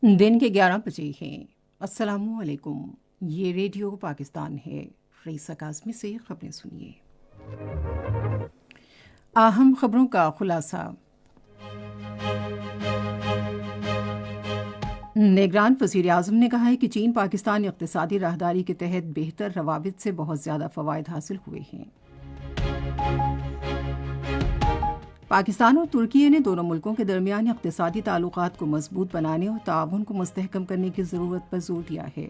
दिन के 11 बजे हैं। अस्सलामु अलैकुम। ये रेडियो पाकिस्तान है। रईसा काज़मी से खबरें सुनिए। अहम खबरों का खुलासा। निगरान वज़ीर आज़म ने कहा है कि चीन पाकिस्तान इक़्तिसादी राहदारी के तहत बेहतर रवाबित से बहुत ज़्यादा फ़वाइद हासिल हुए हैं। पाकिस्तान और तुर्की ने दोनों मुल्कों के दरमियान इक़्तिसादी ताल्लुकात को मजबूत बनाने और ताउन को मुस्तहकम करने की ज़रूरत पर जोर दिया है।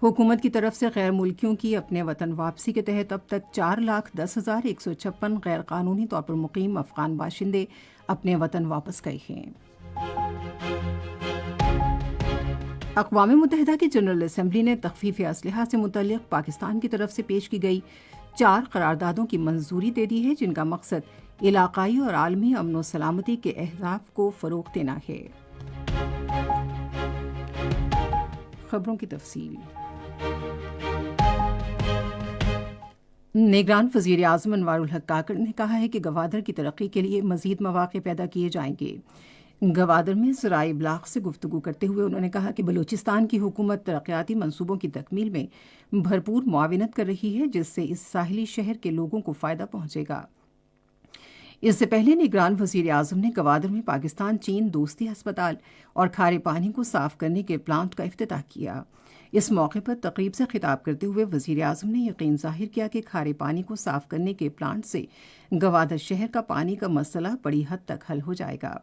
हुकूमत की तरफ से गैर मुल्कियों की अपने वतन वापसी के तहत अब तक 4,10,156 गैर कानूनी तौर पर मुकीम अफगान बाशिंदे अपने वतन वापस गए हैं। अक़वाम मुत्तहिदा की जनरल असम्बली ने तख़फ़ीफ़ असलहा से मुतल्लिक़ पाकिस्तान की तरफ से पेश की गई 4 करारदादों की मंजूरी दे दी है, जिनका मकसद इलाक़ाई और आलमी अमन व सलामती के अहदाफ को फ़रोग़ देना है। खबरों की तफसील। निगरान वज़ीर आज़म अनवारुल हक काकड़ ने कहा है कि गवादर की तरक्की के लिए मज़ीद मौक़े पैदा किए जाएंगे। गवादर में ज़राए इब्लाग़ से गुफ्तगू करते हुए उन्होंने कहा कि बलूचिस्तान की हुकूमत तरक्याती मंसूबों की तकमील में भरपूर मुआविनत कर रही है, जिससे इस साहिली शहर के लोगों को फ़ायदा पहुँचेगा। इससे पहले निगरान वज़ीर आज़म ने गवादर में पाकिस्तान चीन दोस्ती अस्पताल और खारे पानी को साफ़ करने के प्लांट का इफ्तिताह किया। इस मौके पर तकरीब से खिताब करते हुए वज़ीर आज़म ने यकीन ज़ाहिर किया कि खारे पानी को साफ़ करने के प्लांट से गवादर शहर का पानी का मसला बड़ी हद तक हल हो जाएगा।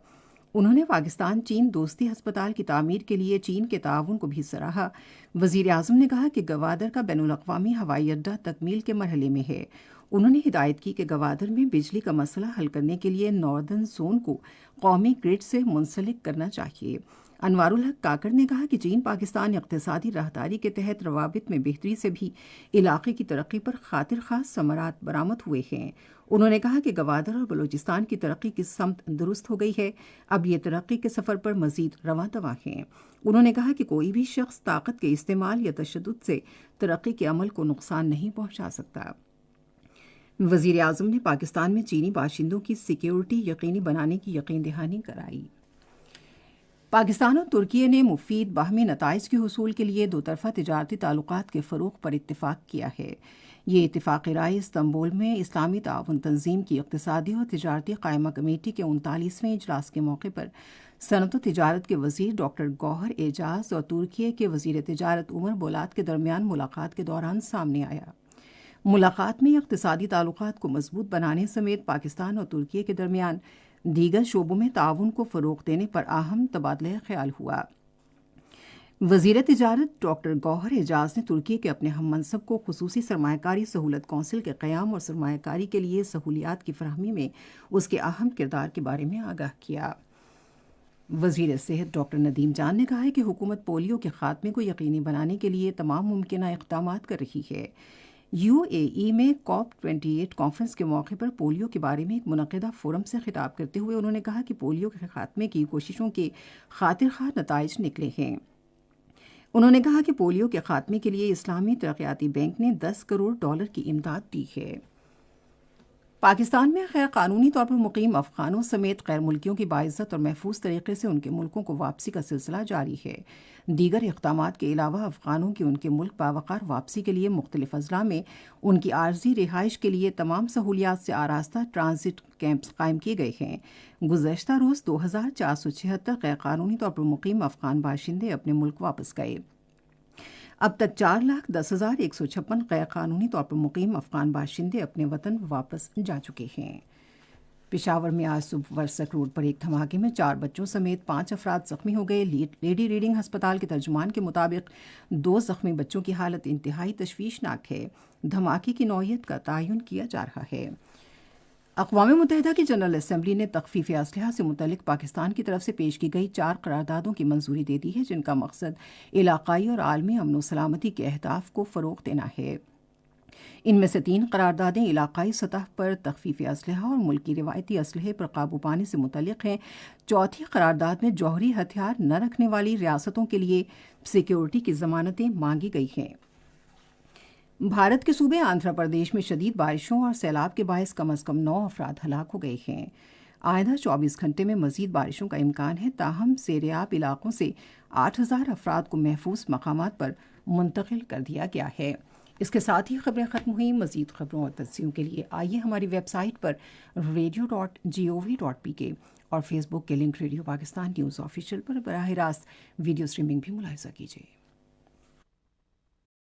उन्होंने पाकिस्तान चीन दोस्ती अस्पताल की तामीर के लिए चीन के ताउन को भी सराहा। वज़ीर आज़म ने कहा कि गवादर का बैनुल-अक़वामी हवाई अड्डा तकमील के मरहले में है। उन्होंने हिदायत की कि गवादर में बिजली का मसला हल करने के लिए नॉर्दर्न जोन को कौमी ग्रिड से मुंसलिक करना चाहिए। अनवारुल हक काकड़ ने कहा कि चीन पाकिस्तान इक़्तिसादी राहदारी के तहत रवाबित में बेहतरी से भी इलाक़े की तरक्की पर खातिर खास समरात बरामद हुए हैं। उन्होंने कहा कि गवादर और बलूचिस्तान की तरक्की की समत दुरुस्त हो गई है। अब ये तरक्की के सफ़र पर मज़ीद रवां दवा हैं। उन्होंने कहा कि कोई भी शख्स ताकत के इस्तेमाल या तशद्दुद से तरक्की के अमल को नुकसान नहीं पहुँचा सकता। वज़ीर आज़म ने पाकिस्तान में चीनी बाशिंदों की सिक्योरिटी यकीनी बनाने की यकीन दहानी कराई। पाकिस्तान और तुर्की ने मुफीद बाहमी नताइज के हुसूल के लिए दोतरफा तिजारती ताल्लुकात के फ़रोग़ पर इत्तिफ़ाक़ किया है। ये इत्तिफ़ाक़ी राय इस्तांबुल में इस्लामी ताउन तंजीम की इक़्तिसादी और तिजारती क़ायमा कमेटी के 39वें इजलास के मौके पर सनअत व तिजारत के वज़ीर डॉक्टर गौहर एजाज़ और तुर्की के वज़ीर तिजारत उमर बोलात के दरमियान मुलाकात के दौरान सामने आया। मुलाकात में इक़्तिसादी ताल्लुकात को मजबूत बनाने समेत पाकिस्तान और तुर्की के दरमियान दीगर शोबों में ताउन को फ़रोग़ देने पर अहम तबादला ख्याल हुआ। वज़ीर तिजारत डॉक्टर गौहर एजाज़ ने तुर्की के अपने हम मनसब को खुसूसी सरमायाकारी सहूलत कौंसिल के क़याम और सरमायाकारी के लिए सहूलियात की फ़राहमी में उसके अहम किरदार के बारे में आगाह किया। वज़ीर सेहत डॉक्टर नदीम जान ने कहा है कि हुकूमत पोलियो के ख़ात्मे को यकीनी बनाने के लिए तमाम मुमकिन इक़दामात कर रही है। UAE में COP28 कॉन्फ्रेंस के मौके पर पोलियो के बारे में एक मुनक़िदा फ़ोरम से खिताब करते हुए उन्होंने कहा कि पोलियो के ख़ात्मे की कोशिशों के खातिर ख़्वाह नताइज निकले हैं। उन्होंने कहा कि पोलियो के ख़ात्मे के लिए इस्लामी तरक्याती बैंक ने $10 करोड़ की इमदाद दी है। पाकिस्तान में गैर कानूनी तौर पर मुकीम अफ़गानों समेत गैर मुल्कियों की बाइज़्ज़त और महफूज तरीके से उनके मुल्कों को वापसी का सिलसिला जारी है। दीगर इक़दामात के अलावा अफ़गानों की उनके मुल्क बावक़ार वापसी के लिए मुख्तलिफ़ अज़ला में उनकी आर्जी रिहाइश के लिए तमाम सहूलियात से आरास्ता ट्रांजिट कैंप्स कायम किए गए हैं। गुज़श्ता रोज़ 2476 गैर कानूनी तौर पर मुकीम अफ़गान बाशिंदे अपने मुल्क वापस गए। अब तक 4,10,156 गैर कानूनी तौर पर मुकीम अफ़गान बाशिंदे अपने वतन वापस जा चुके हैं। पेशावर में आज सुबह वर्सक रोड पर एक धमाके में 4 बच्चों समेत 5 अफराद ज़ख्मी हो गए। लेडी रीडिंग अस्पताल के तर्जुमान के मुताबिक 2 ज़ख्मी बच्चों की हालत इंतहाई तशवीशनाक है। धमाके की नौइयत का तयन किया जा रहा है। अक़वाम मुत्तहिदा की जनरल असम्बली ने तख़फ़ीफ़ असलहा से मुतल्लिक़ पाकिस्तान की तरफ से पेश की गई 4 करारदादों की मंजूरी दे दी है, जिनका मकसद इलाक़ाई और आलमी अमन व सलामती के अहदाफ को फ़रोग़ देना है। इनमें से 3 करारदादें इलाक़ाई सतह पर तख़फ़ीफ़ असलहा और मुल्क की रिवायती असलहे पर काबू पाने से मुतल्लिक़ हैं। चौथी करारदाद में जौहरी हथियार न रखने वाली रियासतों के लिए सिक्योरिटी की ज़मानतें मांगी गई हैं। भारत के सूबे आंध्र प्रदेश में शदीद बारिशों और सैलाब के बायस कम से कम 9 अफराद हलाक हो गए हैं। آئندہ 24 گھنٹے میں مزید بارشوں کا امکان ہے، تاہم زیریاب علاقوں سے 8000 افراد کو محفوظ مقامات پر منتقل کر دیا گیا ہے۔ اس کے ساتھ ہی خبریں ختم ہوئیں۔ مزید خبروں اور تجزیوں کے لیے آئیے ہماری ویب سائٹ پر radio.gov.pk اور فیس بک کے link radio Pakistan news official پر براہ راست ویڈیو اسٹریمنگ بھی ملاحظہ کیجیے۔